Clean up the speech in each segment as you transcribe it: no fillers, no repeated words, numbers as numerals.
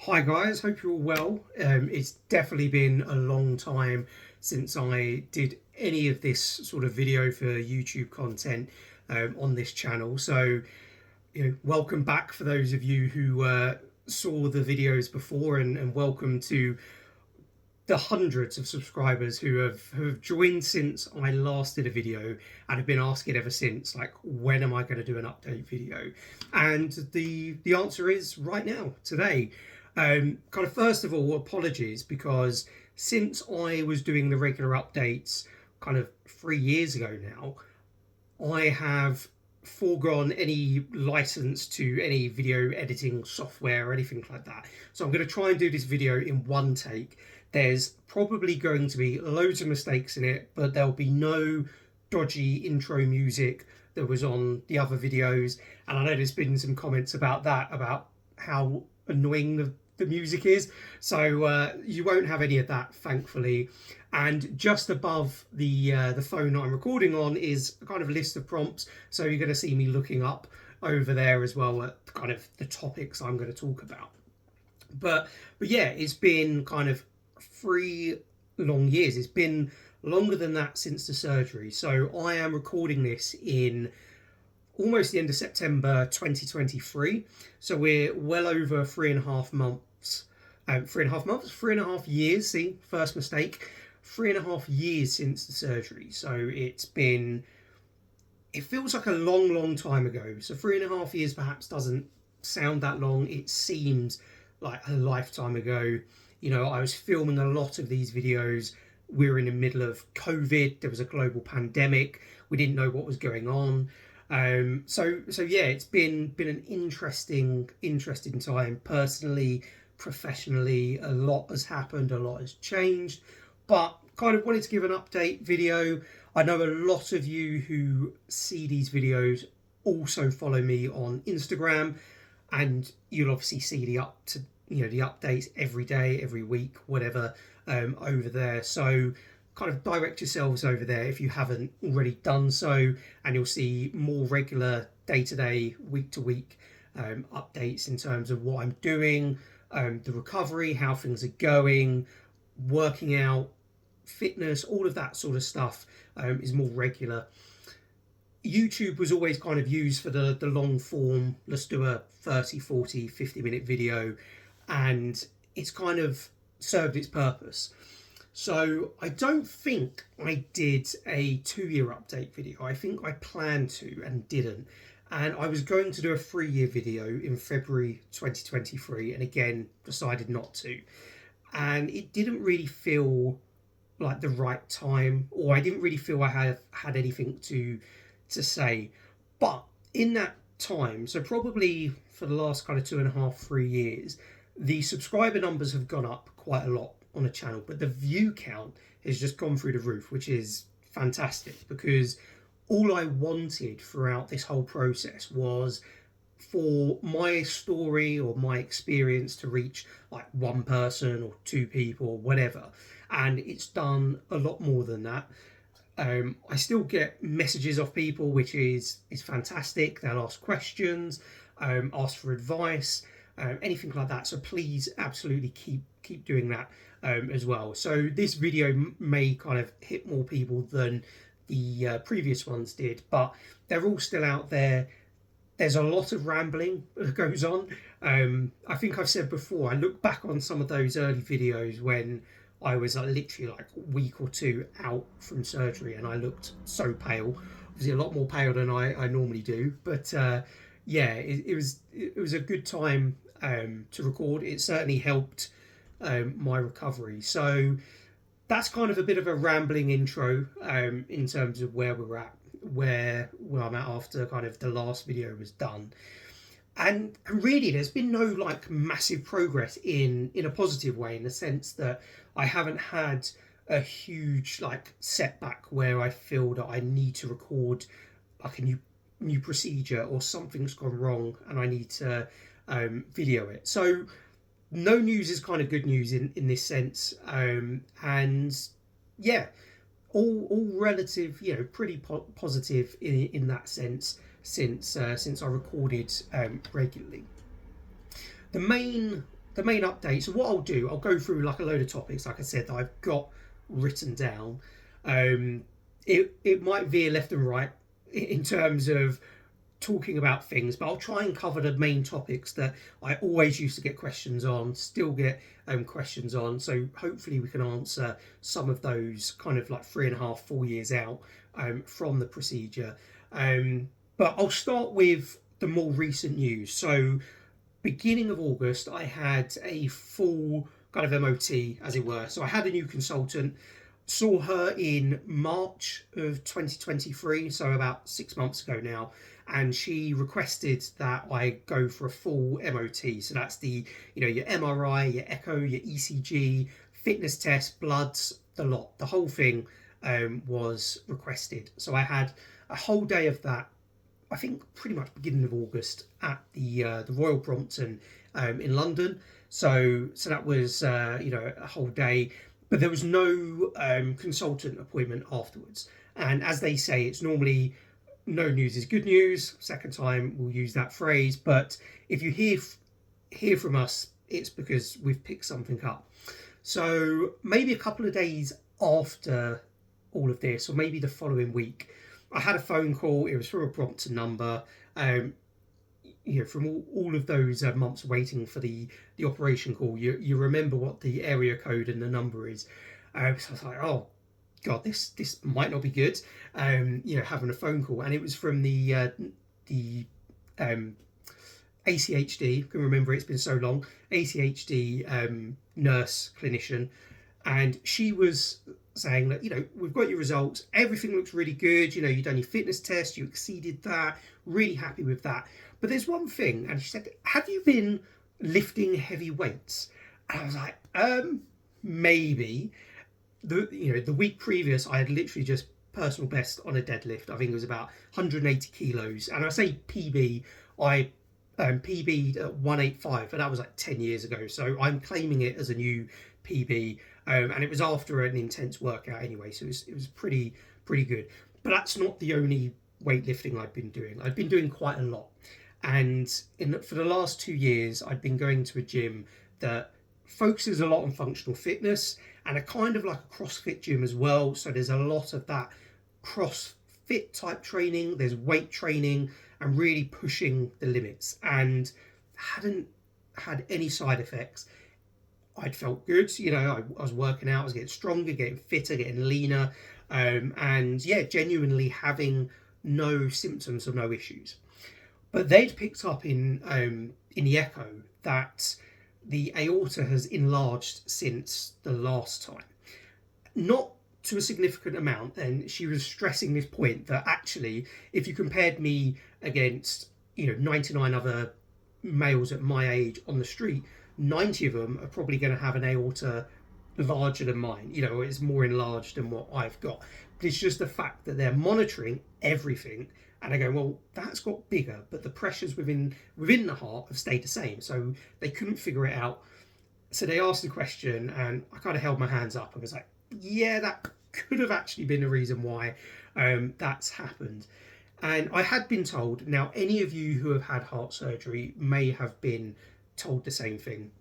Hi guys, hope you're all well. It's definitely been a long time since I did any of this sort of video for YouTube content on this channel. So, welcome back for those of you who saw the videos before, and welcome to the hundreds of subscribers who have joined since I last did a video and have been asking ever since, like, when am I going to do an update video? And the answer is right now, today. Kind of first of all, apologies, because since I was doing the regular updates kind of 3 years ago now, I have foregone any license to any video editing software or anything like that. So I'm going to try and do this video in one take. There's probably going to be loads of mistakes in it, but there'll be no dodgy intro music that was on the other videos. And I know there's been some comments about that, about how annoying the music is. So you won't have any of that, thankfully. And just above the phone that I'm recording on is kind of a list of prompts. So you're going to see me looking up over there as well at kind of the topics I'm going to talk about. But yeah, it's been kind of 3 long years. It's been longer than that since the surgery. So I am recording this in almost the end of September 2023. So we're well over 3.5 months. 3.5 months, 3.5 years. See, first mistake. 3.5 years since the surgery. So it feels like a long time ago. So 3.5 years perhaps doesn't sound that long. It seems like a lifetime ago. I was filming a lot of these videos. We were in the middle of COVID. There was a global pandemic. We didn't know what was going on. So yeah, it's been an interesting time personally, professionally. A lot has happened, a lot has changed, but kind of wanted to give an update video. I know a lot of you who see these videos also follow me on Instagram, and you'll obviously see the updates every day, every week, whatever, over there. So kind of direct yourselves over there if you haven't already done so, and you'll see more regular day-to-day, week-to-week updates in terms of what I'm doing, the recovery, how things are going, working out, fitness, all of that sort of stuff is more regular. YouTube was always kind of used for the long form, let's do a 30, 40, 50-minute video, and it's kind of served its purpose. So I don't think I did a 2-year update video. I think I planned to and didn't. And I was going to do a 3-year video in February 2023, and again decided not to. And it didn't really feel like the right time, or I didn't really feel I had anything to say. But in that time, so probably for the last kind of 2.5, 3 years, the subscriber numbers have gone up quite a lot on the channel, but the view count has just gone through the roof, which is fantastic, because all I wanted throughout this whole process was for my story or my experience to reach like one person or two people or whatever, and it's done a lot more than that. I still get messages off people, which is fantastic. They'll ask questions, ask for advice, anything like that. So please absolutely keep doing that as well. So this video may kind of hit more people than the previous ones did, but they're all still out there. There's a lot of rambling that goes on. I think I've said before, I look back on some of those early videos when I was literally like a week or two out from surgery, and I looked so pale. Obviously a lot more pale than I normally do, but yeah, it was a good time to record. It certainly helped my recovery. So that's kind of a bit of a rambling intro in terms of where we're at, where I'm at after kind of the last video was done. And really, there's been no like massive progress in a positive way, in the sense that I haven't had a huge like setback where I feel that I need to record like a new procedure, or something's gone wrong and I need to video it. So no news is kind of good news in this sense, and yeah, all relative, pretty positive in that sense since I recorded regularly. The the main update. So what I'll do, I'll go through like a load of topics, like I said, that I've got written down. It might veer left and right in terms of talking about things, but I'll try and cover the main topics that I always used to get questions on, still get questions on. So hopefully we can answer some of those kind of like 3.5, 4 years out from the procedure. But I'll start with the more recent news. So beginning of August, I had a full kind of MOT, as it were. So I had a new consultant, saw her in March of 2023, so about 6 months ago now, and she requested that I go for a full MOT. So that's the, your MRI, your echo, your ECG, fitness test, bloods, the lot, the whole thing was requested. So I had a whole day of that, I think pretty much beginning of August, at the Royal Brompton in London. So that was a whole day, but there was no consultant appointment afterwards. And as they say, it's normally no news is good news. Second time we'll use that phrase, but if you hear from us, it's because we've picked something up. So maybe a couple of days after all of this, or maybe the following week, I had a phone call. It was from a Brompton number. From all of those months waiting for the operation call, you remember what the area code and the number is. So I was like, oh God, this might not be good. Having a phone call, and it was from the ACHD. I can remember, it's been so long. ACHD nurse clinician, and she was saying that, we've got your results, everything looks really good, you've done your fitness test, you exceeded that, really happy with that. But there's one thing, and she said, have you been lifting heavy weights? And I was like, maybe. The week previous, I had literally just personal best on a deadlift. I think it was about 180 kilos. And I say PB, I PB'd at 185, but that was like 10 years ago. So I'm claiming it as a new PB. And it was after an intense workout anyway, so it was pretty good. But that's not the only weightlifting I've been doing. I've been doing quite a lot. And for the last 2 years, I've been going to a gym that focuses a lot on functional fitness, and a kind of like a CrossFit gym as well. So there's a lot of that CrossFit type training, there's weight training, and really pushing the limits. And hadn't had any side effects. I'd felt good, I was working out, I was getting stronger, getting fitter, getting leaner, and genuinely having no symptoms or no issues. But they'd picked up in the echo that the aorta has enlarged since the last time. Not to a significant amount, and she was stressing this point that actually, if you compared me against 99 other males at my age on the street, 90 of them are probably going to have an aorta larger than mine. It's more enlarged than what I've got. But it's just the fact that they're monitoring everything, and they go, well, that's got bigger, but the pressures within the heart have stayed the same. So they couldn't figure it out. So they asked the question, and I kind of held my hands up and was like, yeah, that could have actually been the reason why that's happened. And I had been told, now any of you who have had heart surgery may have been told the same thing,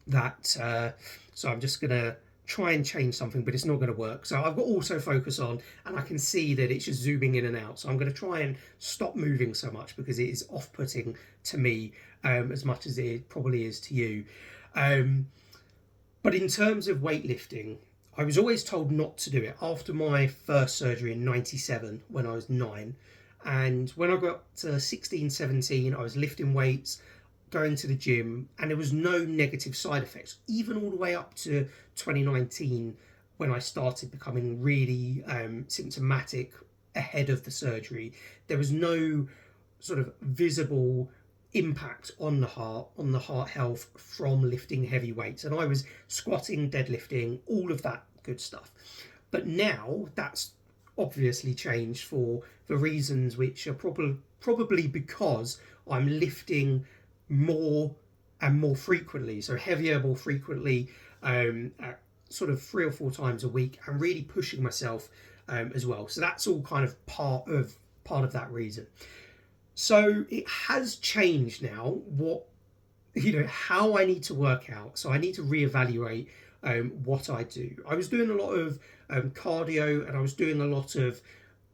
that so I'm just gonna try and change something, but it's not going to work. So I've got autofocus on, and I can see that it's just zooming in and out. So I'm going to try and stop moving so much, because it is off-putting to me as much as it probably is to you. But in terms of weightlifting, I was always told not to do it after my first surgery in 97 when I was 9. And when I got to 16, 17, I was lifting weights, going to the gym, and there was no negative side effects, even all the way up to 2019 when I started becoming really symptomatic ahead of the surgery. There was no sort of visible impact on the heart health from lifting heavy weights, and I was squatting, deadlifting, all of that good stuff. But now that's obviously changed for the reasons which are probably because I'm lifting more and more frequently, so heavier more frequently, sort of 3 or 4 times a week, and really pushing myself as well. So that's all kind of part of that reason. So it has changed now what how I need to work out. So I need to reevaluate what I do. I was doing a lot of cardio, and I was doing a lot of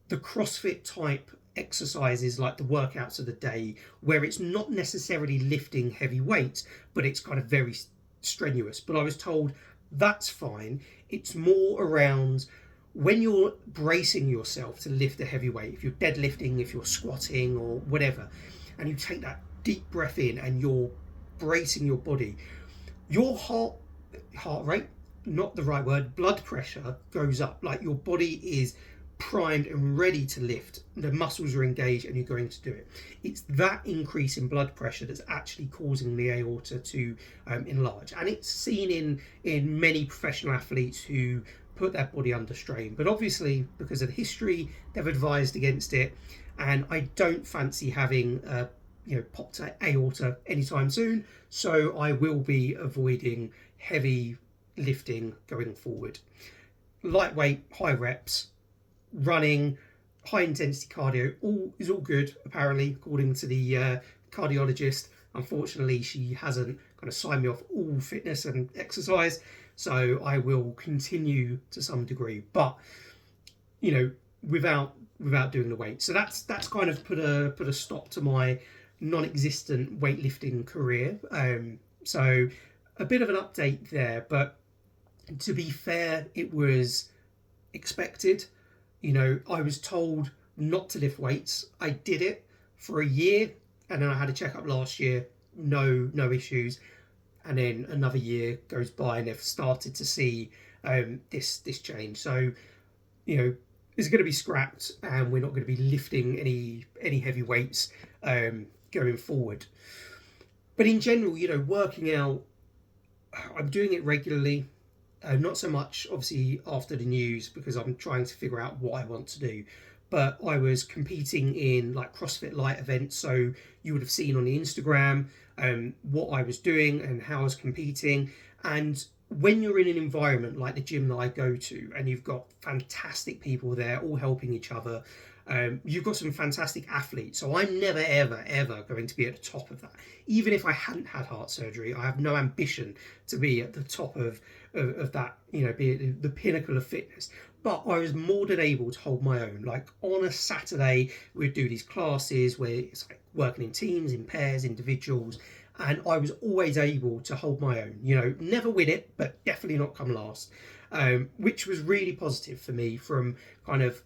the CrossFit type exercises, like the workouts of the day, where it's not necessarily lifting heavy weights, but it's kind of very strenuous. But I was told that's fine. It's more around when you're bracing yourself to lift a heavy weight, if you're deadlifting, if you're squatting or whatever, and you take that deep breath in and you're bracing your body, your heart rate, not the right word, blood pressure goes up. Like your body is primed and ready to lift. The muscles are engaged and you're going to do it. It's that increase in blood pressure that's actually causing the aorta to enlarge, and it's seen in many professional athletes who put their body under strain. But obviously, because of the history, they've advised against it, and I don't fancy having popped aorta anytime soon, so I will be avoiding heavy lifting going forward. Lightweight, high reps, running, high intensity cardio, all good apparently, according to the cardiologist. Unfortunately, she hasn't kind of signed me off all fitness and exercise, so I will continue to some degree, but without doing the weight. So that's kind of put a stop to my non-existent weightlifting career. So a bit of an update there, but to be fair, it was expected. I was told not to lift weights. I did it for a year, and then I had a checkup last year, no issues, and then another year goes by and they've started to see this change. So it's going to be scrapped, and we're not going to be lifting any heavy weights going forward. But in general, working out, I'm doing it regularly. Not so much, obviously, after the news, because I'm trying to figure out what I want to do. But I was competing in like CrossFit Light events, so you would have seen on the Instagram what I was doing and how I was competing. And when you're in an environment like the gym that I go to, and you've got fantastic people there all helping each other, you've got some fantastic athletes. So I'm never, ever going to be at the top of that. Even if I hadn't had heart surgery, I have no ambition to be at the top of that, be the pinnacle of fitness. But I was more than able to hold my own. Like on a Saturday, we'd do these classes where it's like working in teams, in pairs, individuals, and I was always able to hold my own. Never win it, but definitely not come last, which was really positive for me from kind of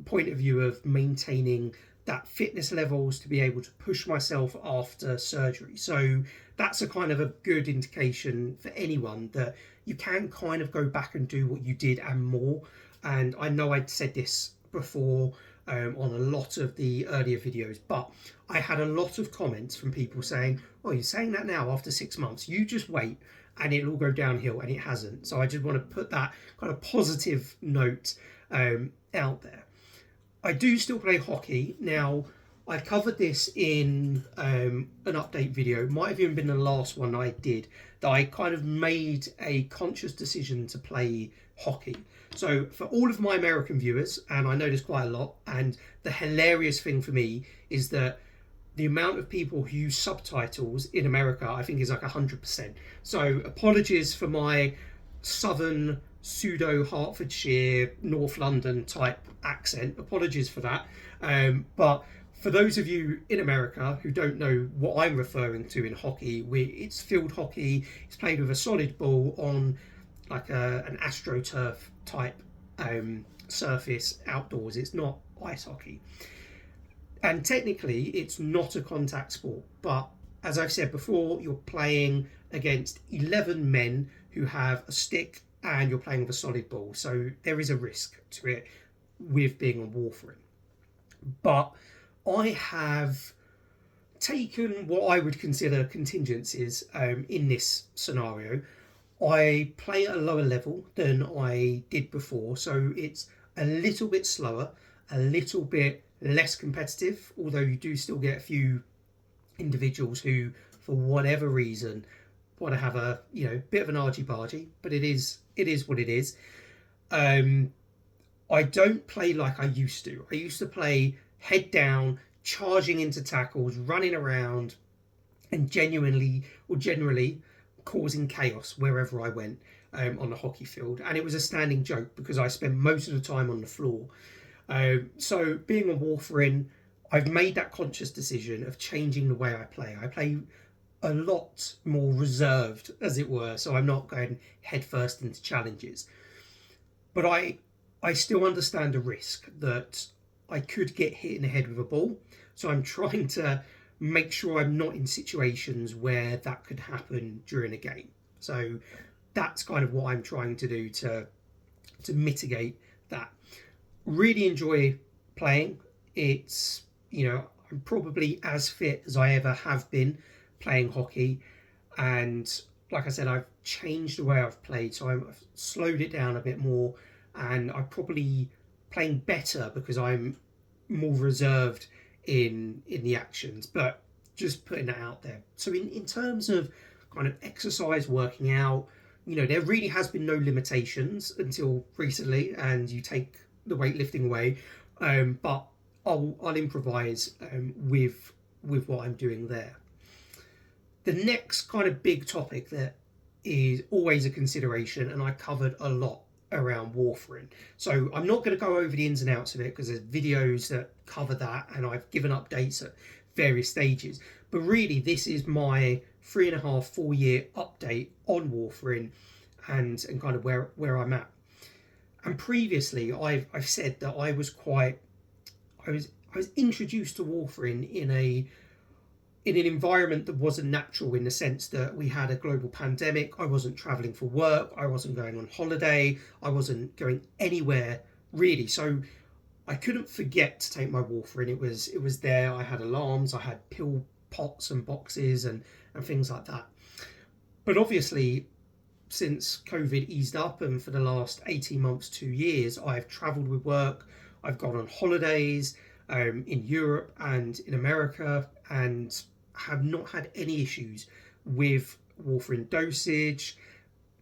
point of view of maintaining that fitness levels to be able to push myself after surgery. So that's a kind of a good indication for anyone that you can kind of go back and do what you did and more. And I know I'd said this before on a lot of the earlier videos, but I had a lot of comments from people saying, oh, you're saying that now after 6 months, you just wait and it'll all go downhill, and it hasn't. So I just want to put that kind of positive note out there. I do still play hockey. Now, I covered this in an update video. It might have even been the last one I did, that I kind of made a conscious decision to play hockey. So for all of my American viewers, and I know there's quite a lot, and the hilarious thing for me is that the amount of people who use subtitles in America, I think, is like 100%. So apologies for my southern pseudo Hertfordshire, North London type accent. Apologies for that. But for those of you in America who don't know what I'm referring to in hockey, it's field hockey. It's played with a solid ball on like an AstroTurf type surface outdoors. It's not ice hockey. And technically, it's not a contact sport. But as I've said before, you're playing against 11 men who have a stick, and you're playing with a solid ball. So there is a risk to it with being on warfarin. But I have taken what I would consider contingencies in this scenario. I play at a lower level than I did before, so it's a little bit slower, a little bit less competitive, although you do still get a few individuals who, for whatever reason, want to have a bit of an argy-bargy, but it is what it is. I don't play like I used to. I used to play head down, charging into tackles, running around, and generally causing chaos wherever I went on the hockey field. And it was a standing joke because I spent most of the time on the floor. So being a Warfarin, I've made that conscious decision of changing the way I play. I play a lot more reserved, as it were, so I'm not going headfirst into challenges. But I still understand the risk that I could get hit in the head with a ball. So I'm trying to make sure I'm not in situations where that could happen during a game. So that's kind of what I'm trying to do to mitigate that. Really enjoy playing. It's, I'm probably as fit as I ever have been playing hockey. And like I said, I've changed the way I've played. So I've slowed it down a bit more. And I'm probably playing better because I'm more reserved in the actions. But just putting that out there. So in terms of kind of exercise, working out, there really has been no limitations until recently, and you take the weightlifting away. But I'll improvise with what I'm doing there. The next kind of big topic that is always a consideration, and I covered a lot around Warfarin. So I'm not going to go over the ins and outs of it because there's videos that cover that, and I've given updates at various stages. But really, this is my 3.5, 4 year update on Warfarin and kind of where I'm at. And previously, I've said that I was introduced to Warfarin in an environment that wasn't natural, in the sense that we had a global pandemic. I wasn't traveling for work. I wasn't going on holiday. I wasn't going anywhere really. So I couldn't forget to take my Warfarin. It was there. I had alarms. I had pill pots and boxes and things like that. But obviously, since COVID eased up, and for the last 18 months, 2 years, I've travelled with work. I've gone on holidays in Europe and in America, and have not had any issues with Warfarin dosage,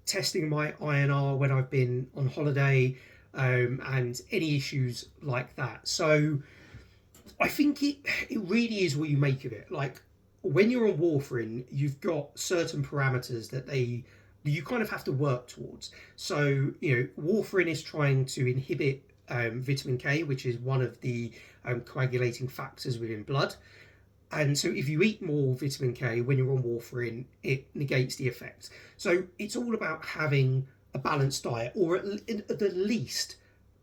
testing my INR when I've been on holiday, and any issues like that. So I think it really is what you make of it. Like, when you're on Warfarin, you've got certain parameters that you kind of have to work towards. So, Warfarin is trying to inhibit vitamin K, which is one of the coagulating factors within blood. And so if you eat more vitamin K when you're on Warfarin, it negates the effect. So it's all about having a balanced diet, or at the least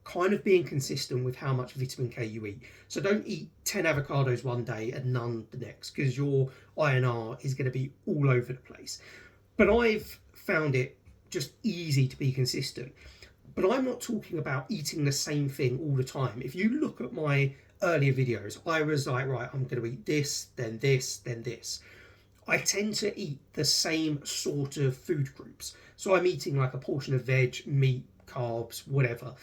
kind of being consistent with how much vitamin K you eat. So don't eat 10 avocados one day and none the next, because your INR is going to be all over the place. But I've found it just easy to be consistent. But I'm not talking about eating the same thing all the time. If you look at my earlier videos, I was like, right, I'm going to eat this, then this, then this. I tend to eat the same sort of food groups. So I'm eating like a portion of veg, meat, carbs, whatever.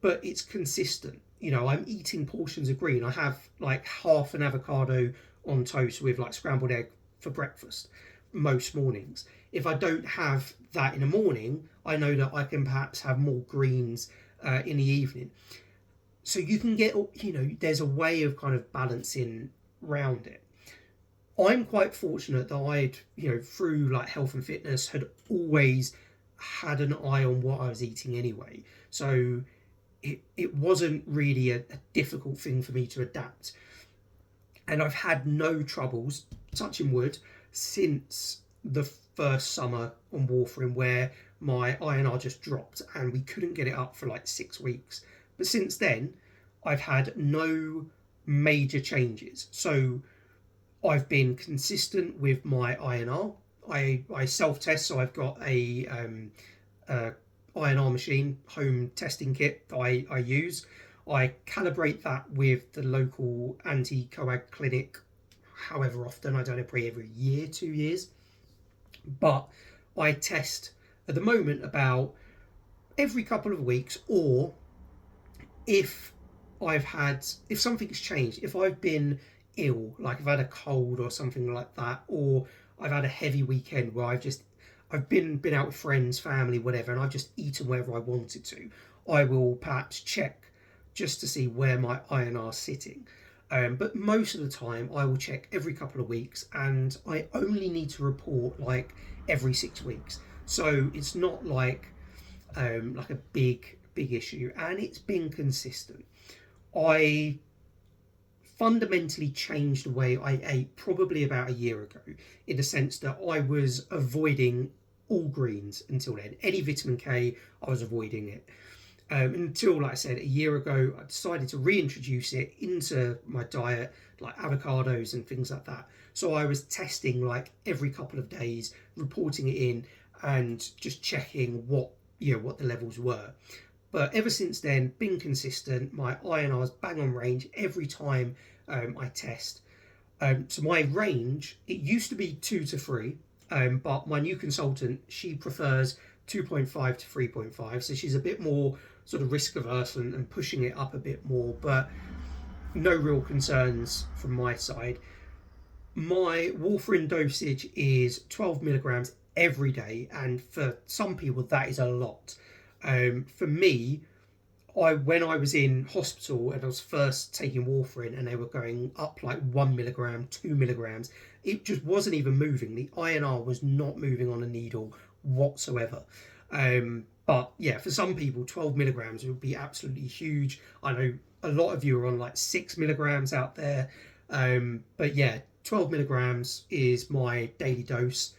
But it's consistent. I'm eating portions of green. I have like half an avocado on toast with like scrambled egg for breakfast most mornings. If I don't have that in the morning, I know that I can perhaps have more greens in the evening. So you can get, there's a way of kind of balancing around it. I'm quite fortunate that I'd, through like health and fitness, had always had an eye on what I was eating anyway. So it wasn't really a difficult thing for me to adapt. And I've had no troubles, touching wood, since the first summer on Warfarin, where my INR just dropped and we couldn't get it up for like 6 weeks. But since then, I've had no major changes. So I've been consistent with my INR. I self-test, so I've got a INR machine, home testing kit that I use. I calibrate that with the local anti-coag clinic, however often. I don't know, probably every year, 2 years. But I test at the moment about every couple of weeks, or if something's changed, if I've been ill, like I've had a cold or something like that, or I've had a heavy weekend where I've been out with friends, family, whatever, and I've just eaten wherever I wanted to, I will perhaps check just to see where my INR's sitting. But most of the time, I will check every couple of weeks, and I only need to report like every 6 weeks. So it's not like a big issue, and it's been consistent. I fundamentally changed the way I ate probably about a year ago, in the sense that I was avoiding all greens until then. Any vitamin K, I was avoiding it. Until, like I said, a year ago, I decided to reintroduce it into my diet, like avocados and things like that. So I was testing like every couple of days, reporting it in, and just checking what the levels were. But ever since then, been consistent. My INR's bang on range every time I test. So my range, it used to be 2 to 3, but my new consultant, she prefers 2.5 to 3.5. So she's a bit more sort of risk averse and pushing it up a bit more, but no real concerns from my side. My warfarin dosage is 12 milligrams every day, and for some people that is a lot. For me, when I was in hospital and I was first taking warfarin and they were going up like 1 milligram, 2 milligrams, it just wasn't even moving. The INR was not moving on a needle whatsoever. But yeah, for some people, 12 milligrams would be absolutely huge. I know a lot of you are on like 6 milligrams out there. But yeah, 12 milligrams is my daily dose.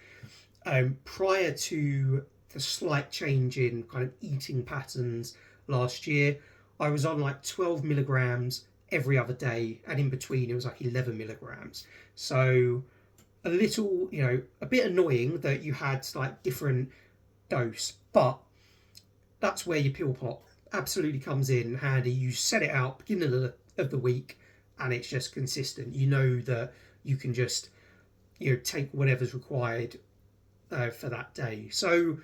Prior to the slight change in kind of eating patterns last year, I was on like 12 milligrams every other day, and in between it was like 11 milligrams. So a little, a bit annoying that you had like different dose, but that's where your pill pot absolutely comes in handy. You set it out beginning of the week, and it's just consistent. You know that you can just take whatever's required for that day. So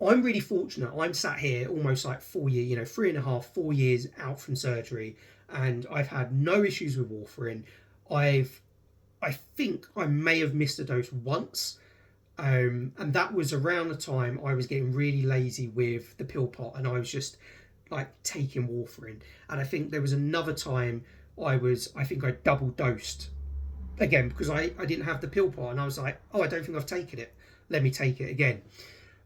I'm really fortunate. I'm sat here almost like 4 years, 3.5, 4 years out from surgery, and I've had no issues with warfarin. I think I may have missed a dose once, and that was around the time I was getting really lazy with the pill pot, and I was just like taking warfarin. And I think there was another time I think I double dosed again because I didn't have the pill pot, and I was like, oh, I don't think I've taken it. Let me take it again.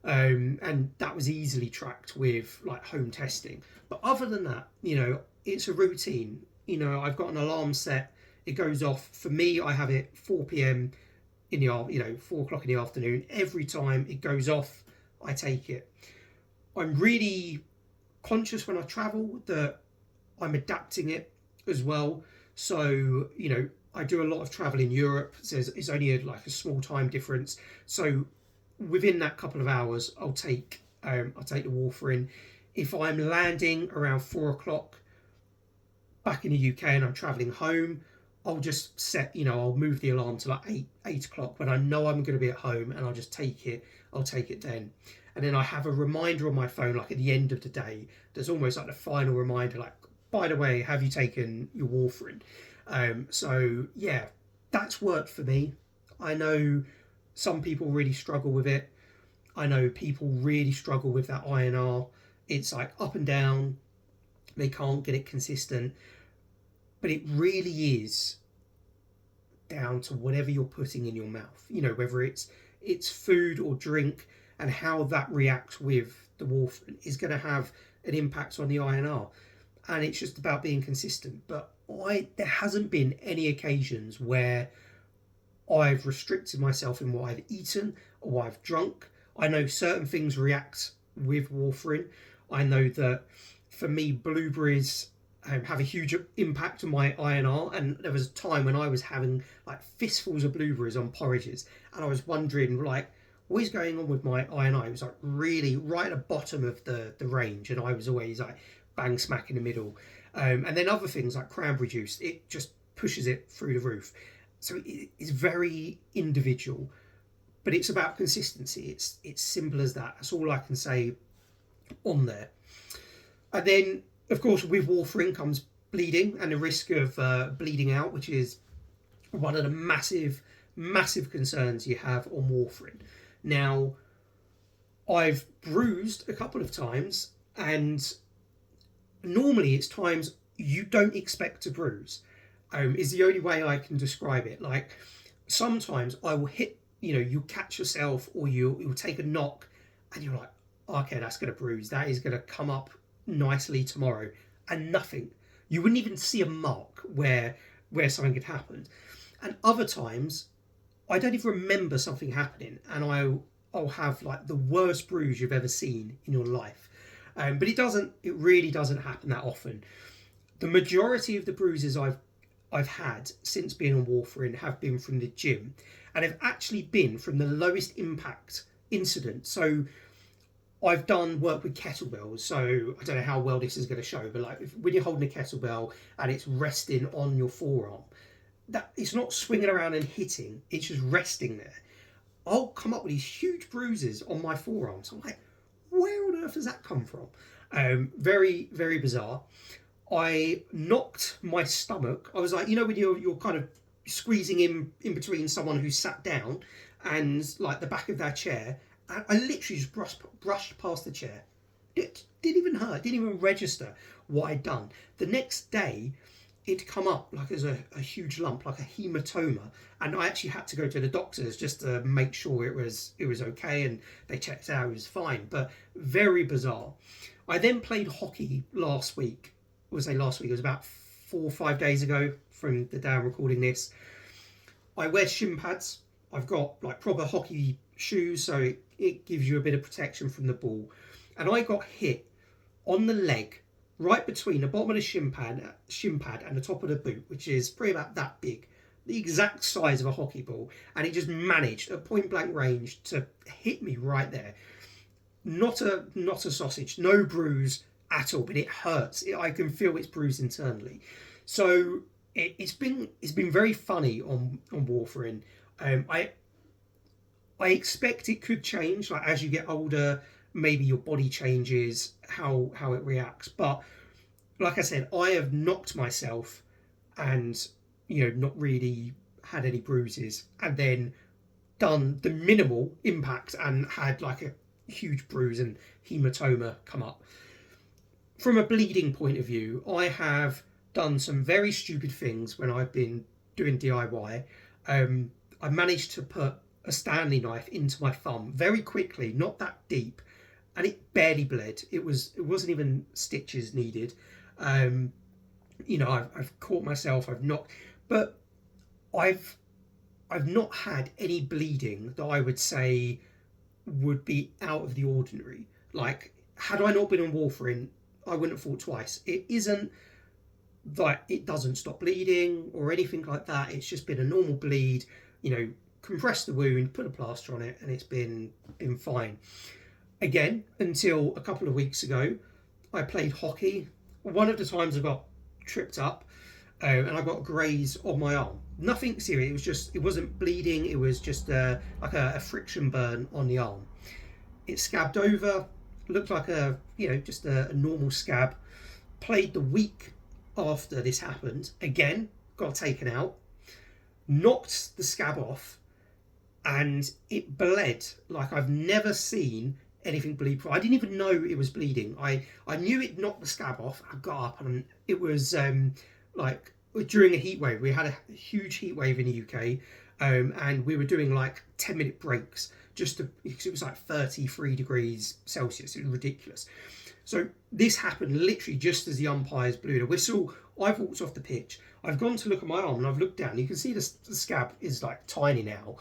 And that was easily tracked with like home testing. But other than that, it's a routine. I've got an alarm set. It goes off. For me, I have it 4 p.m. in the 4 o'clock in the afternoon. Every time it goes off, I take it. I'm really conscious when I travel that I'm adapting it as well. So, I do a lot of travel in Europe. So it's only like a small time difference. So within that couple of hours, I'll take the warfarin. If I'm landing around 4 o'clock back in the UK and I'm traveling home, I'll just set, I'll move the alarm to like 8 o'clock when I know I'm going to be at home, and I'll just take it. I'll take it then. And then I have a reminder on my phone, like at the end of the day, there's almost like the final reminder, like, by the way, have you taken your warfarin? So yeah, that's worked for me. I know some people really struggle with it. I know people really struggle with that INR. It's like up and down. They can't get it consistent. But it really is down to whatever you're putting in your mouth. Whether it's food or drink, and how that reacts with the warfarin is going to have an impact on the INR. And it's just about being consistent. But there hasn't been any occasions where I've restricted myself in what I've eaten or what I've drunk. I know certain things react with warfarin. I know that for me, blueberries have a huge impact on my INR, and there was a time when I was having like fistfuls of blueberries on porridges, and I was wondering like, what is going on with my INR? It was like really right at the bottom of the range, and I was always like bang smack in the middle. And then other things like cranberry juice, it just pushes it through the roof. So it's very individual, but it's about consistency. It's simple as that. That's all I can say on there. And then, of course, with warfarin comes bleeding and the risk of bleeding out, which is one of the massive concerns you have on warfarin. Now, I've bruised a couple of times, and normally it's times you don't expect to bruise. is the only way I can describe it. Like sometimes I will hit, you catch yourself, or you'll take a knock, and you're like, okay, that's going to bruise. That is going to come up nicely tomorrow, and nothing. You wouldn't even see a mark where something had happened. And other times, I don't even remember something happening, and I'll have like the worst bruise you've ever seen in your life. But it really doesn't happen that often. The majority of the bruises I've had since being on warfarin have been from the gym, and have actually been from the lowest impact incident. So I've done work with kettlebells, so I don't know how well this is going to show, but like when you're holding a kettlebell and it's resting on your forearm, that it's not swinging around and hitting; it's just resting there. I'll come up with these huge bruises on my forearms. I'm like, where on earth has that come from? Very, very bizarre. I knocked my stomach. I was like, when you're kind of squeezing in between someone who sat down and like the back of their chair. I literally just brushed past the chair. It didn't even hurt. Didn't even register what I'd done. The next day, it'd come up like as a huge lump, like a hematoma, and I actually had to go to the doctors just to make sure it was okay, and they checked out, it was fine. But very bizarre. I then played hockey last week. I would say last week. It was about 4 or 5 days ago from the day I'm recording this. I wear shin pads. I've got like proper hockey shoes, so it gives you a bit of protection from the ball. And I got hit on the leg, right between the bottom of the shin pad and the top of the boot, which is probably about that big, the exact size of a hockey ball, and it just managed at point blank range to hit me right there. Not a sausage, no bruise at all, but it hurts. I can feel it's bruised internally. So it's been very funny on warfarin. I expect it could change, like as you get older, maybe your body changes, how it reacts. But like I said, I have knocked myself and not really had any bruises, and then done the minimal impact and had like a huge bruise and hematoma come up. From a bleeding point of view, I have done some very stupid things when I've been doing DIY. I managed to put a Stanley knife into my thumb very quickly, not that deep, and it barely bled. It wasn't even stitches needed. I've caught myself. But I've not had any bleeding that I would say would be out of the ordinary. Like, had I not been on warfarin, I wouldn't have thought twice. It isn't like it doesn't stop bleeding or anything like that. It's just been a normal bleed. Compress the wound, put a plaster on it, and it's been fine. Again, until a couple of weeks ago, I played hockey. One of the times I got tripped up, and I got a graze on my arm. Nothing serious. It wasn't bleeding. It was just like a friction burn on the arm. It scabbed over. Looked like just a normal scab. Played the week after this happened. Again, got taken out. Knocked the scab off, and it bled like I've never seen anything bleed before. I didn't even know it was bleeding. I knew it knocked the scab off. I got up, and it was like during a heat wave. We had a huge heat wave in the UK, and we were doing like 10-minute breaks because it was like 33 degrees Celsius. It was ridiculous. So this happened literally just as the umpires blew the whistle. I've walked off the pitch. I've gone to look at my arm, and I've looked down. You can see the scab is like tiny now,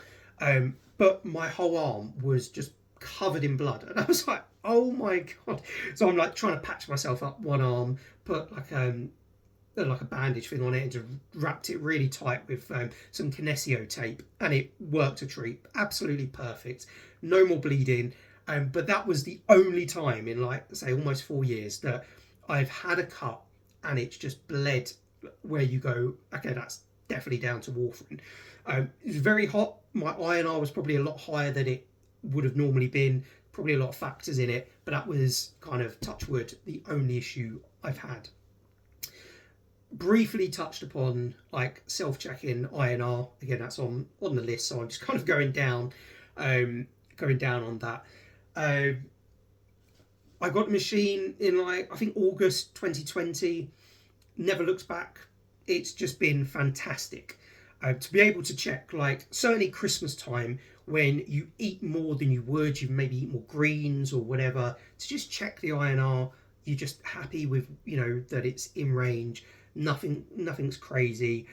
but my whole arm was just covered in blood, and I was like, oh my god. So I'm like trying to patch myself up one arm, put like a bandage thing on it, and just wrapped it really tight with some Kinesio tape, and it worked a treat. Absolutely perfect. No more bleeding. But that was the only time in like say almost 4 years that I've had a cut and it's just bled where you go, okay, that's definitely down to warfarin. It was very hot. My INR was probably a lot higher than it would have normally been. Probably a lot of factors in it, but that was kind of, touch wood, the only issue I've had. Briefly touched upon like self-checking INR. Again, that's on the list, so I'm just kind of going down on that. I got the machine in like I think August 2020. Never looked back. it's just been fantastic to be able to check, like certainly Christmas time when you eat more than you would, you maybe eat more greens or whatever, to just check the INR. You're just happy with, you know, that it's in range. Nothing's crazy.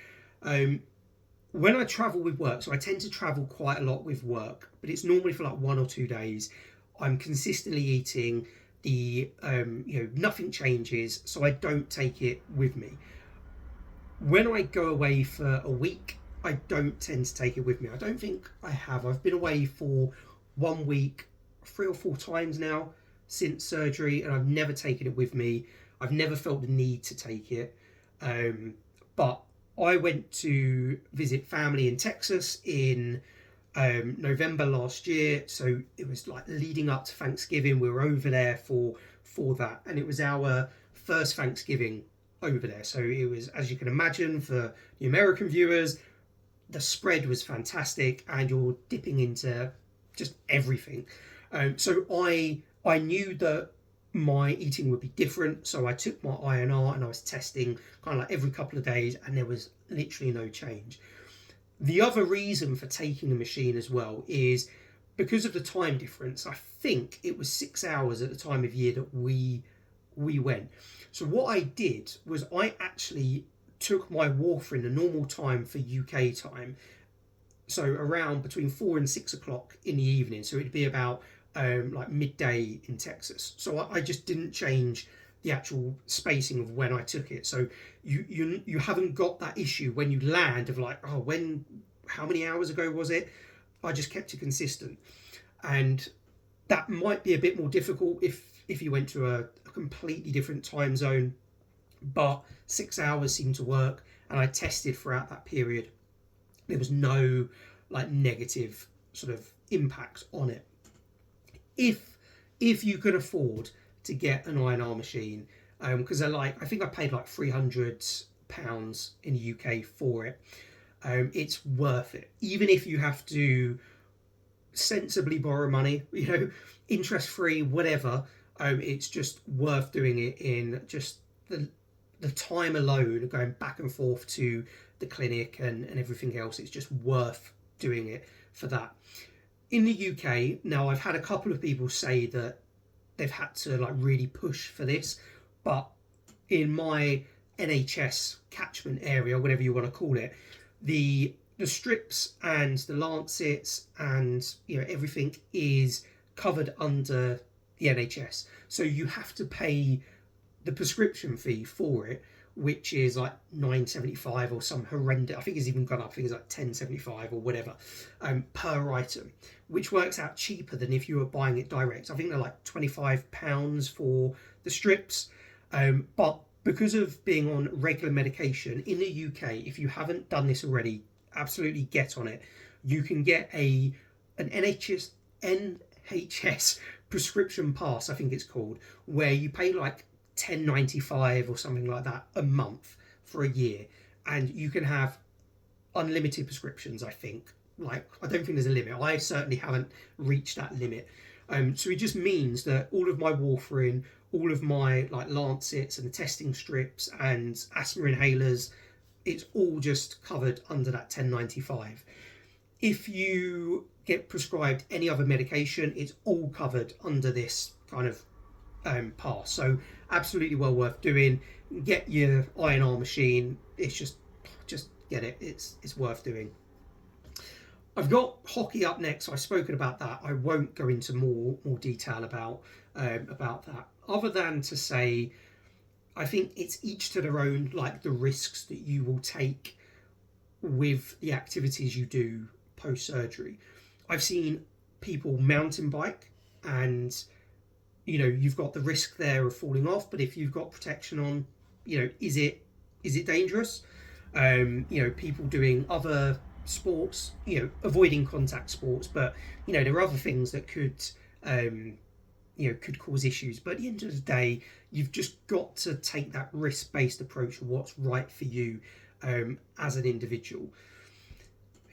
When I travel with work, so I tend to travel quite a lot with work, but it's normally for like 1 or 2 days. I'm consistently eating the, nothing changes, so I don't take it with me. When I go away for a week, I don't tend to take it with me. I don't think I have. I've been away for 1 week 3 or 4 times now since surgery, and I've never taken it with me. I've never felt the need to take it. But I went to visit family in Texas in November last year, so it was like leading up to Thanksgiving. We were over there for that, and it was our first Thanksgiving over there. So it was, as you can imagine, for the American viewers, the spread was fantastic, and you're dipping into just everything. So I knew that my eating would be different, so I took my INR and I was testing kind of like every couple of days, and there was literally no change. The other reason for taking the machine as well is because of the time difference. I think it was 6 hours at the time of year that we went. So what I did was I actually took my warfarin the normal time for UK time, so around between 4 and 6 o'clock in the evening. So it'd be about like midday in Texas. So I just didn't change the actual spacing of when I took it. So you haven't got that issue when you land of like, oh, how many hours ago was it? I just kept it consistent, and that might be a bit more difficult if you went to a completely different time zone. But 6 hours seemed to work, and I tested throughout that period. There was no like negative sort of impact on it. If you could afford to get an INR machine, because I think I paid like £300 in the UK for it. It's worth it, even if you have to sensibly borrow money, interest free, whatever. It's just worth doing it in just the time alone, going back and forth to the clinic and everything else. It's just worth doing it for that. In the UK, now I've had a couple of people say that they've had to like really push for this, but in my NHS catchment area, whatever you want to call it, the strips and the lancets and everything is covered under the NHS. So you have to pay the prescription fee for it, which is like £9.75 or some horrendous. I think it's even gone up. I think it's like £10.75 or whatever per item, which works out cheaper than if you were buying it direct. I think they're like £25 for the strips, but because of being on regular medication in the UK, if you haven't done this already, absolutely get on it. You can get an NHS prescription pass, I think it's called, where you pay like £10.95 or something like that a month for a year, and you can have unlimited prescriptions. I think, like, I don't think there's a limit. I certainly haven't reached that limit. So it just means that all of my warfarin, all of my like lancets and the testing strips and asthma inhalers, it's all just covered under that £10.95. If you get prescribed any other medication, it's all covered under this kind of pass. So absolutely well worth doing. Get your INR machine. It's just get it. It's worth doing. I've got hockey up next, so I've spoken about that. I won't go into more detail about that, other than to say I think it's each to their own, like the risks that you will take with the activities you do post-surgery. I've seen people mountain bike, and you've got the risk there of falling off, but if you've got protection on, is it dangerous? People doing other sports, avoiding contact sports, but there are other things that could cause issues. But at the end of the day, you've just got to take that risk-based approach of what's right for you as an individual.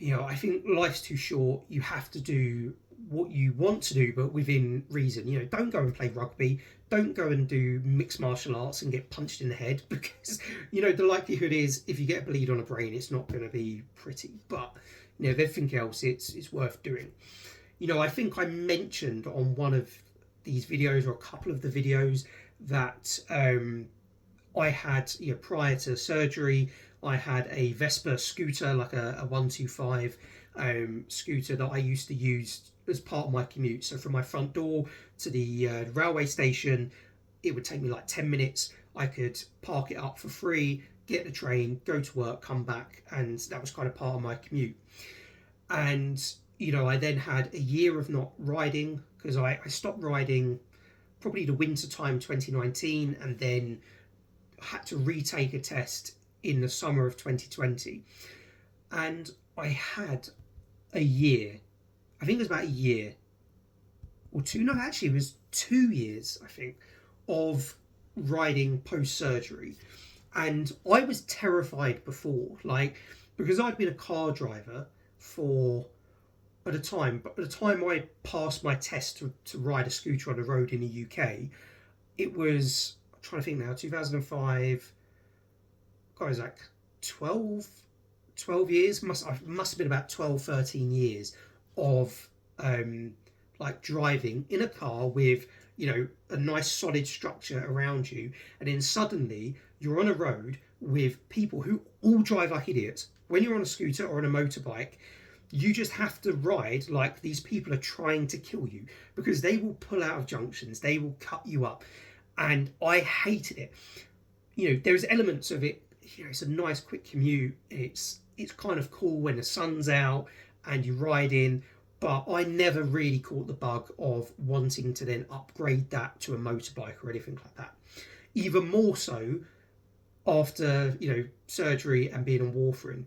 I think life's too short. You have to do what you want to do, but within reason. You know, don't go and play rugby. Don't go and do mixed martial arts and get punched in the head, because you know the likelihood is if you get a bleed on a brain, it's not going to be pretty. But you know, with everything else, it's worth doing. You know, I think I mentioned on one of these videos or a couple of the videos that I had, you know, prior to surgery, I had a Vespa scooter, like a 125 scooter that I used to use as part of my commute. So from my front door to the railway station, it would take me like 10 minutes. I could park it up for free, get the train, go to work, come back, and that was kind of part of my commute. And you know, I then had a year of not riding because I stopped riding probably the winter time 2019, and then had to retake a test in the summer of 2020. And I had a year, I think it was about a year or two, no, actually it was 2 years, I think, of riding post surgery. And I was terrified before, like, because I'd been a car driver for at the time, but by the time I passed my test to ride a scooter on the road in the UK, it was, I'm trying to think now, 2005, God, it was like 12 years, must have been about 12, 13 years of like driving in a car with, you know, a nice solid structure around you, and then suddenly you're on a road with people who all drive like idiots. When you're on a scooter or on a motorbike, you just have to ride like these people are trying to kill you, because they will pull out of junctions, they will cut you up, and I hated it. You know, there's elements of it, you know, it's a nice quick commute, it's kind of cool when the sun's out and you ride in, but I never really caught the bug of wanting to then upgrade that to a motorbike or anything like that. Even more so after, you know, surgery and being on warfarin,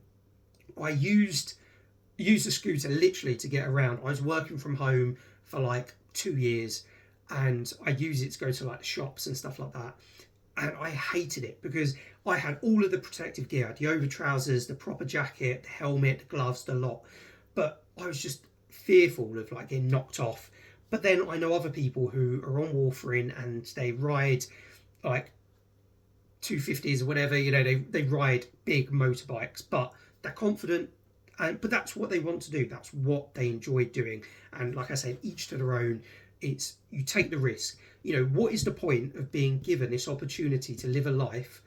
I used the scooter literally to get around. I was working from home for like 2 years, and I used it to go to like the shops and stuff like that. And I hated it because I had all of the protective gear, I had the over trousers, the proper jacket, the helmet, the gloves, the lot. But I was just fearful of like getting knocked off. But then I know other people who are on warfarin and they ride like 250s or whatever, you know, they ride big motorbikes, but they're confident. But that's what they want to do. That's what they enjoy doing. And like I said, each to their own. It's, you take the risk. You know, what is the point of being given this opportunity to live a life,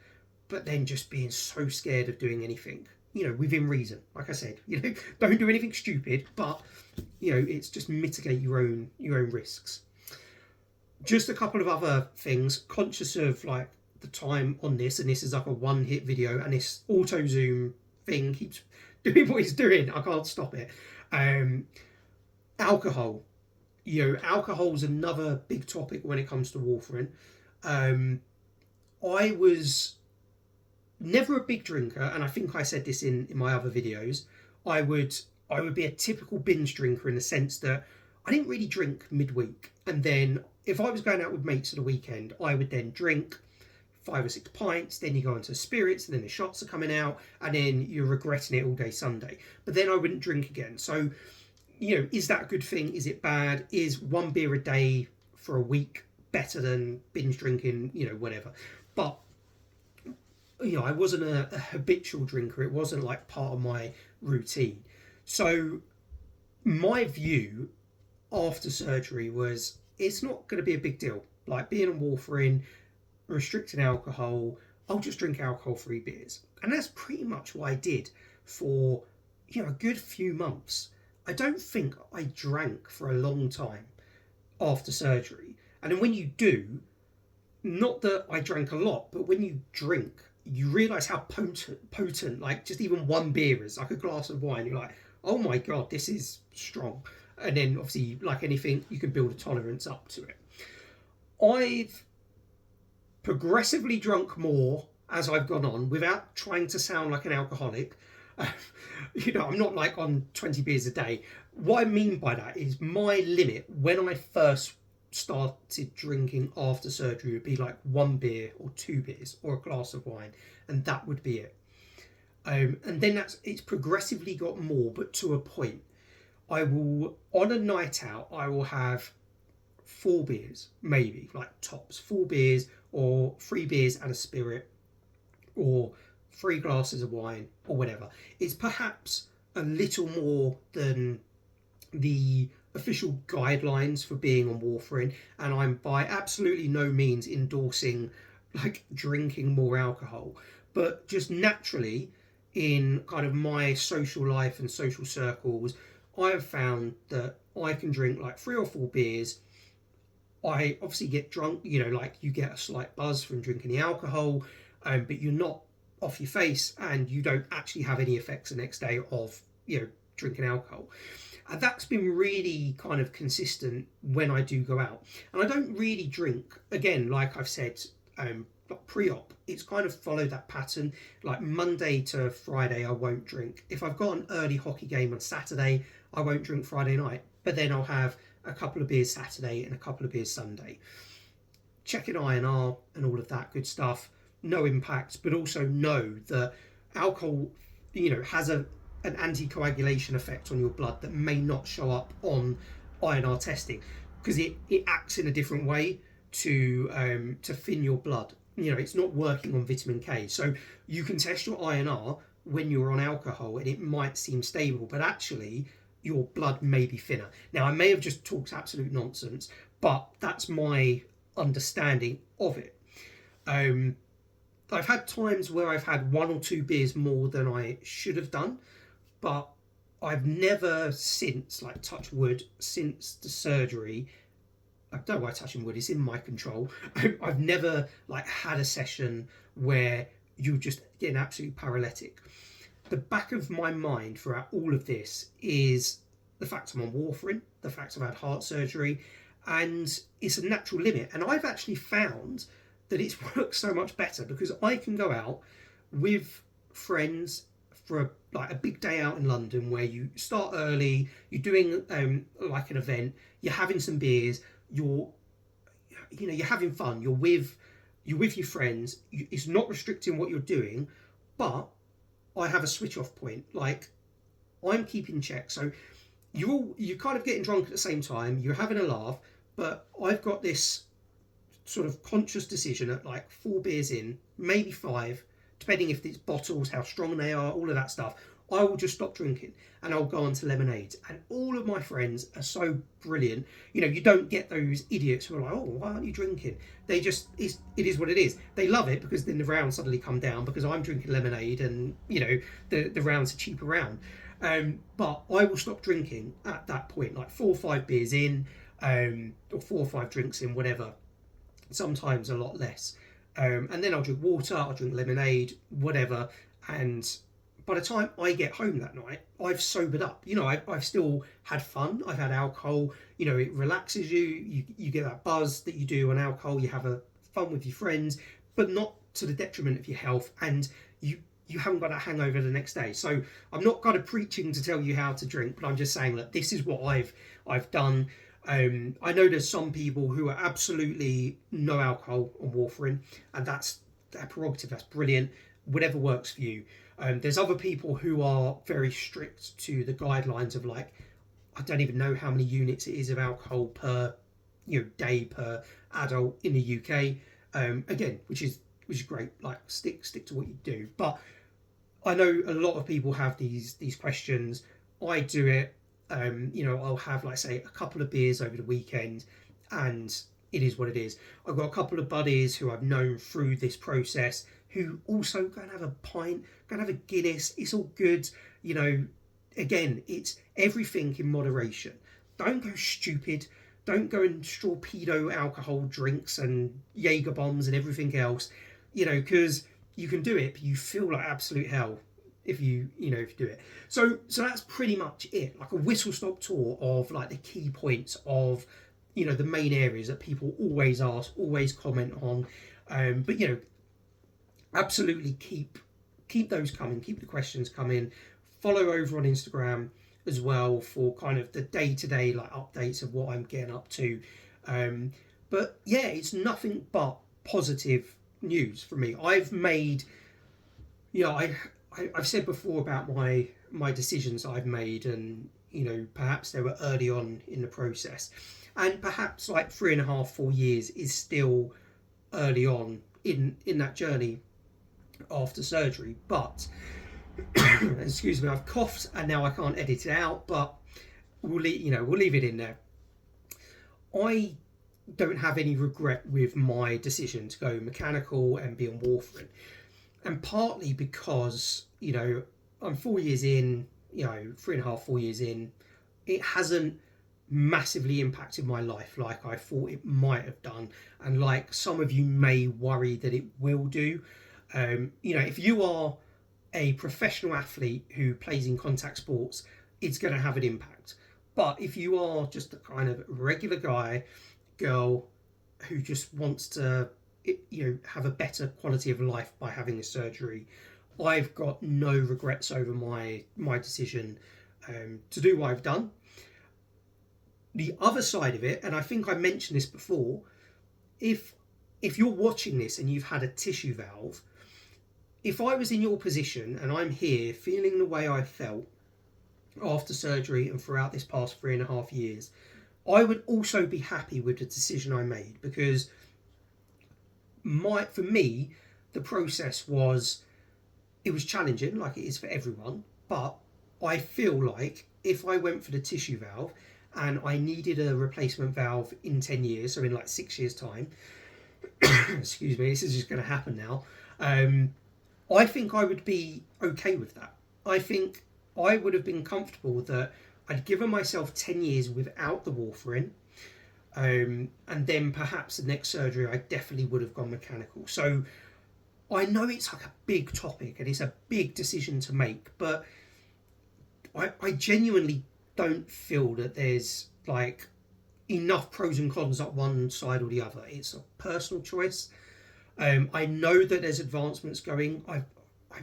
but then just being so scared of doing anything? You know, within reason. Like I said, you know, don't do anything stupid, but you know, it's just mitigate your own risks. Just a couple of other things. Conscious of like the time on this, and this is like a one-hit video, and this auto zoom thing keeps doing what he's doing. I can't stop it. Alcohol. You know, alcohol's another big topic when it comes to warfarin. I was never a big drinker, and I think I said this in my other videos. I would be a typical binge drinker in the sense that I didn't really drink midweek, and then if I was going out with mates at the weekend, I would then drink 5 or 6 pints, then you go into spirits, and then the shots are coming out, and then you're regretting it all day Sunday. But then I wouldn't drink again. So, you know, is that a good thing? Is it bad? Is 1 beer a day for a week better than binge drinking, you know, whatever? But, you know, I wasn't a habitual drinker. It wasn't like part of my routine. So my view after surgery was, it's not going to be a big deal. Like being on warfarin, restricting alcohol, I'll just drink alcohol-free beers. And that's pretty much what I did for, you know, a good few months. I don't think I drank for a long time after surgery. And then when you do, not that I drank a lot, but when you drink, you realise how potent, like just even 1 beer is, like a glass of wine. You're like, oh my God, this is strong. And then obviously, like anything, you can build a tolerance up to it. I've progressively drunk more as I've gone on without trying to sound like an alcoholic. You know, I'm not like on 20 beers a day. What I mean by that is my limit when I first started drinking after surgery would be like 1 beer or 2 beers or a glass of wine, and that would be it. And then it's progressively got more, but to a point. I will, on a night out, I will have 4 beers, maybe, like tops, 4 beers, or 3 beers and a spirit, or 3 glasses of wine, or whatever. It's perhaps a little more than the official guidelines for being on warfarin, and I'm by absolutely no means endorsing like drinking more alcohol, but just naturally in kind of my social life and social circles, I have found that I can drink like 3 or 4 beers. I obviously get drunk, like you get a slight buzz from drinking the alcohol, but you're not off your face and you don't actually have any effects the next day of, drinking alcohol. And that's been really kind of consistent when I do go out. And I don't really drink, again, like I've said, pre-op. It's kind of followed that pattern. Like Monday to Friday, I won't drink. If I've got an early hockey game on Saturday, I won't drink Friday night. But then I'll have a couple of beers Saturday and a couple of beers Sunday. Checking INR and all of that good stuff. No impact, but also know that alcohol, has an anticoagulation effect on your blood that may not show up on INR testing because it acts in a different way to thin your blood. It's not working on vitamin K. So you can test your INR when you're on alcohol and it might seem stable, but actually your blood may be thinner. Now, I may have just talked absolute nonsense, but that's my understanding of it. I've had times where I've had 1 or 2 beers more than I should have done, but I've never since, like touch wood, since the surgery, I don't know why touching wood is in my control. I've never had a session where you're just getting absolutely paralytic. The back of my mind throughout all of this is the fact I'm on warfarin, the fact I've had heart surgery, and it's a natural limit. And I've actually found that it's worked so much better because I can go out with friends for a big day out in London where you start early, you're doing like an event, you're having some beers, you're having fun, you're with your friends. It's not restricting what you're doing, but I have a switch off point. Like I'm keeping check, so you're kind of getting drunk at the same time. You're having a laugh, but I've got this sort of conscious decision at 4 beers in, maybe 5, depending if it's bottles, how strong they are, all of that stuff. I will just stop drinking and I'll go on to lemonades. And all of my friends are so brilliant. You don't get those idiots who are like, oh, why aren't you drinking? They just, it is what it is. They love it because then the rounds suddenly come down because I'm drinking lemonade and, the rounds are cheap around. But I will stop drinking at that point, 4 or 5 beers in, or 4 or 5 drinks in, whatever. Sometimes a lot less. And then I'll drink water, I'll drink lemonade, whatever. And by the time I get home that night, I've sobered up. I've still had fun. I've had alcohol. It relaxes you. You get that buzz that you do on alcohol. You have a fun with your friends, but not to the detriment of your health. And you haven't got a hangover the next day. So I'm not kind of preaching to tell you how to drink, but I'm just saying that this is what I've done. I know there's some people who are absolutely no alcohol on warfarin, and that's their prerogative. That's brilliant. Whatever works for you. There's other people who are very strict to the guidelines of I don't even know how many units it is of alcohol per day per adult in the UK. Again, which is great. Stick to what you do. But I know a lot of people have these questions. I do it. I'll have say a couple of beers over the weekend, and it is what it is. I've got a couple of buddies who I've known through this process who also go and have a pint, go and have a Guinness. It's all good. Again, it's everything in moderation. Don't go stupid. Don't go and torpedo alcohol drinks and Jaeger bombs and everything else, because you can do it, but you feel like absolute hell if you do it. So that's pretty much it. A whistle-stop tour of the key points of, the main areas that people always ask, always comment on. But absolutely keep those coming, keep the questions coming. Follow over on Instagram as well for kind of the day-to-day updates of what I'm getting up to. But yeah, it's nothing but positive news for me. I've made, I've said before about my decisions I've made, and you know, perhaps they were early on in the process, and perhaps like 3.5, 4 years is still early on in that journey after surgery. But excuse me, I've coughed and now I can't edit it out, but we'll leave it in there. I don't have any regret with my decision to go mechanical and be on warfarin, and partly because, you know, I'm 4 years in, you know, 3.5, 4 years in, it hasn't massively impacted my life like I thought it might have done, and like some of you may worry that it will do. You know, if you are a professional athlete who plays in contact sports, it's going to have an impact. But if you are just a kind of regular guy, girl, who just wants to, you know, have a better quality of life by having a surgery, I've got no regrets over my decision to do what I've done. The other side of it, and I think I mentioned this before, if you're watching this and you've had a tissue valve, if I was in your position and I'm here feeling the way I felt after surgery and throughout this past 3.5 years, I would also be happy with the decision I made, because for me, the process was challenging, like it is for everyone, but I feel like if I went for the tissue valve and I needed a replacement valve in 10 years, so in like 6 years time, excuse me, this is just going to happen now, I think I would be okay with that. I think I would have been comfortable that I'd given myself 10 years without the warfarin, and then perhaps the next surgery I definitely would have gone mechanical. So I know it's like a big topic and it's a big decision to make, but I genuinely don't feel that there's like enough pros and cons up one side or the other. It's a personal choice. I know that there's advancements going. I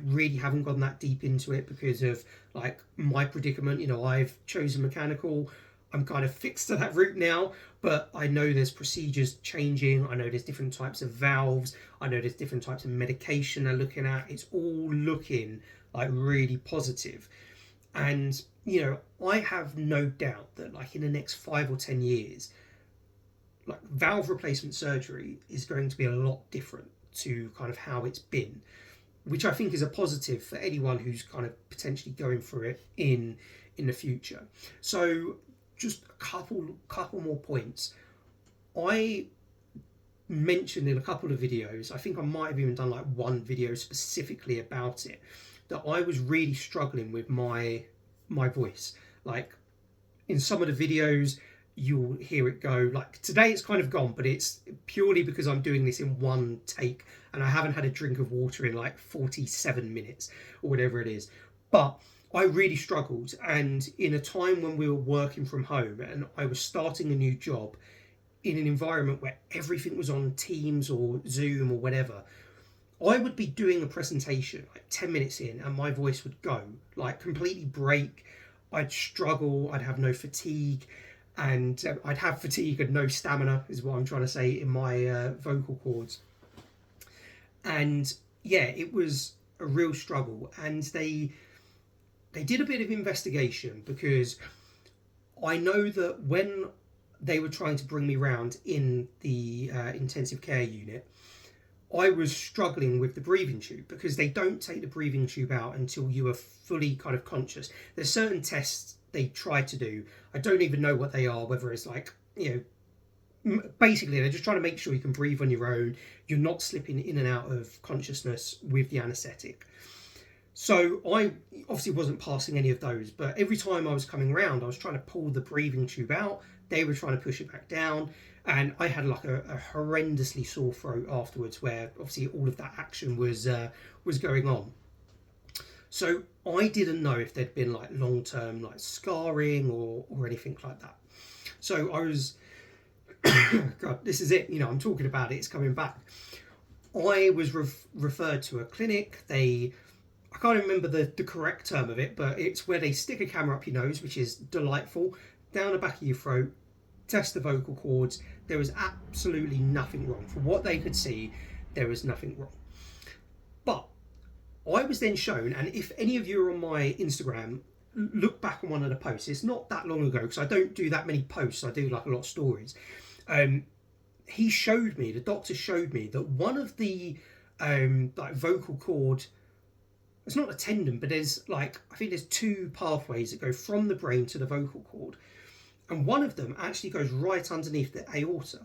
really haven't gone that deep into it because of like my predicament. You know, I've chosen mechanical. I'm kind of fixed to that route now, but I know there's procedures changing. I know there's different types of valves. I know there's different types of medication they're looking at. It's all looking like really positive. And, you know, I have no doubt that like in the next 5 or 10 years, like valve replacement surgery is going to be a lot different to kind of how it's been, which I think is a positive for anyone who's kind of potentially going through it in the future. So just a couple more points. I mentioned in a couple of videos, I think I might have even done like one video specifically about it, that I was really struggling with my voice. Like in some of the videos you'll hear it go, like today it's kind of gone, but it's purely because I'm doing this in one take and I haven't had a drink of water in like 47 minutes or whatever it is. But I really struggled, and in a time when we were working from home and I was starting a new job in an environment where everything was on Teams or Zoom or whatever, I would be doing a presentation like 10 minutes in and my voice would go, like completely break. I'd struggle, I'd have no fatigue, and I'd have fatigue and no stamina is what I'm trying to say in my vocal cords. And yeah, it was a real struggle, and they did a bit of investigation, because I know that when they were trying to bring me round in the intensive care unit, I was struggling with the breathing tube, because they don't take the breathing tube out until you are fully kind of conscious. There's certain tests they try to do. I don't even know what they are, whether it's like, you know, basically they're just trying to make sure you can breathe on your own, you're not slipping in and out of consciousness with the anaesthetic. So I obviously wasn't passing any of those, but every time I was coming round, I was trying to pull the breathing tube out, they were trying to push it back down, and I had like a horrendously sore throat afterwards, where obviously all of that action was going on. So I didn't know if there'd been like long-term like scarring or anything like that. So I was, God, this is it, you know, I'm talking about it, it's coming back. I was referred to a clinic. I can't remember the correct term of it, but it's where they stick a camera up your nose, which is delightful, down the back of your throat, test the vocal cords. There was absolutely nothing wrong. From what they could see, there was nothing wrong. But I was then shown, and if any of you are on my Instagram, look back on one of the posts. It's not that long ago because I don't do that many posts. I do like a lot of stories. He showed me, the doctor showed me that one of the like vocal cord, it's not a tendon, but there's like, I think there's two pathways that go from the brain to the vocal cord, and one of them actually goes right underneath the aorta.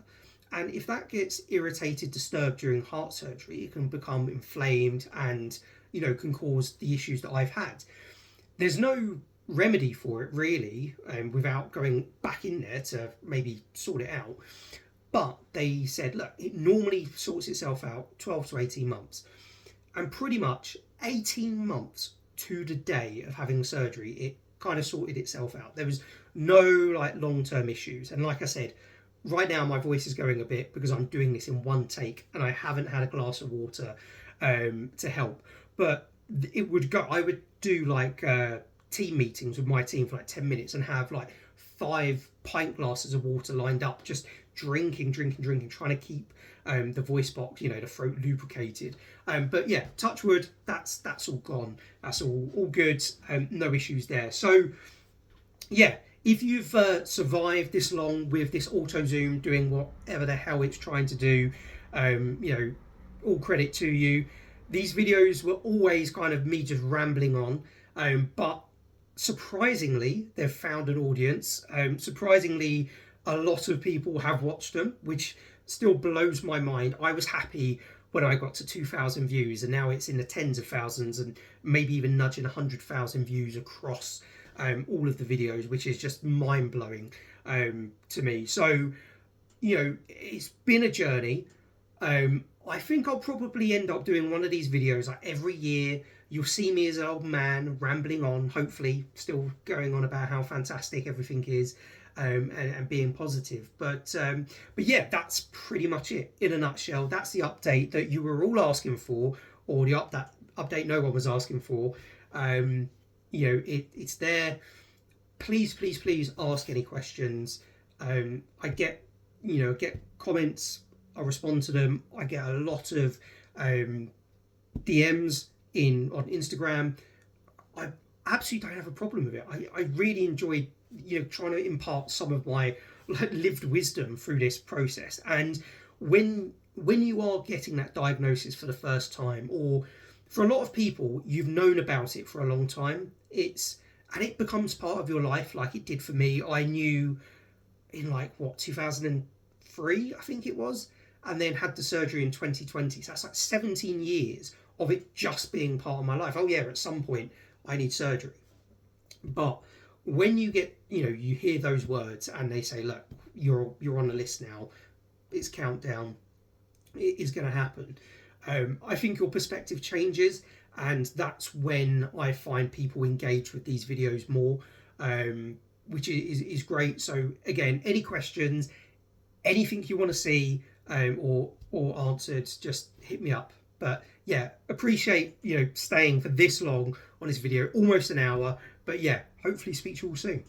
And if that gets irritated, disturbed during heart surgery, it can become inflamed and, you know, can cause the issues that I've had. There's no remedy for it really, without going back in there to maybe sort it out. But they said, look, it normally sorts itself out 12 to 18 months. And pretty much 18 months to the day of having surgery, it kind of sorted itself out. There was no like long-term issues. And like I said, right now my voice is going a bit because I'm doing this in one take and I haven't had a glass of water to help. But it would go, I would do like team meetings with my team for like 10 minutes and have like 5 pint glasses of water lined up, just drinking, trying to keep the voice box, you know, the throat lubricated. But yeah, touch wood, that's all gone. That's all good. No issues there. So yeah, if you've survived this long with this auto zoom doing whatever the hell it's trying to do, you know, all credit to you. These videos were always kind of me just rambling on, but surprisingly, they've found an audience. Surprisingly, a lot of people have watched them, which still blows my mind. I was happy when I got to 2,000 views, and now it's in the tens of thousands and maybe even nudging 100,000 views across all of the videos, which is just mind-blowing to me. So, you know, it's been a journey. I think I'll probably end up doing one of these videos like every year. You'll see me as an old man rambling on, hopefully still going on about how fantastic everything is, and being positive. But yeah, that's pretty much it in a nutshell. That's the update that you were all asking for, or the update no one was asking for. You know, it's there. Please ask any questions. I get comments. I respond to them. I get a lot of DMs on Instagram. I absolutely don't have a problem with it. I really enjoy, you know, trying to impart some of my lived wisdom through this process. And when you are getting that diagnosis for the first time, or for a lot of people, you've known about it for a long time, it becomes part of your life, like it did for me. I knew in 2003, I think it was, and then had the surgery in 2020. So that's like 17 years of it just being part of my life. Oh yeah, at some point I need surgery. But when you get, you know, you hear those words and they say, look, you're on the list now, it's countdown, it is going to happen. I think your perspective changes, and that's when I find people engage with these videos more, which is great. So again, any questions, anything you want to see or answered, just hit me up. But yeah, appreciate, you know, staying for this long on this video, almost an hour. But yeah, hopefully speak to you all soon.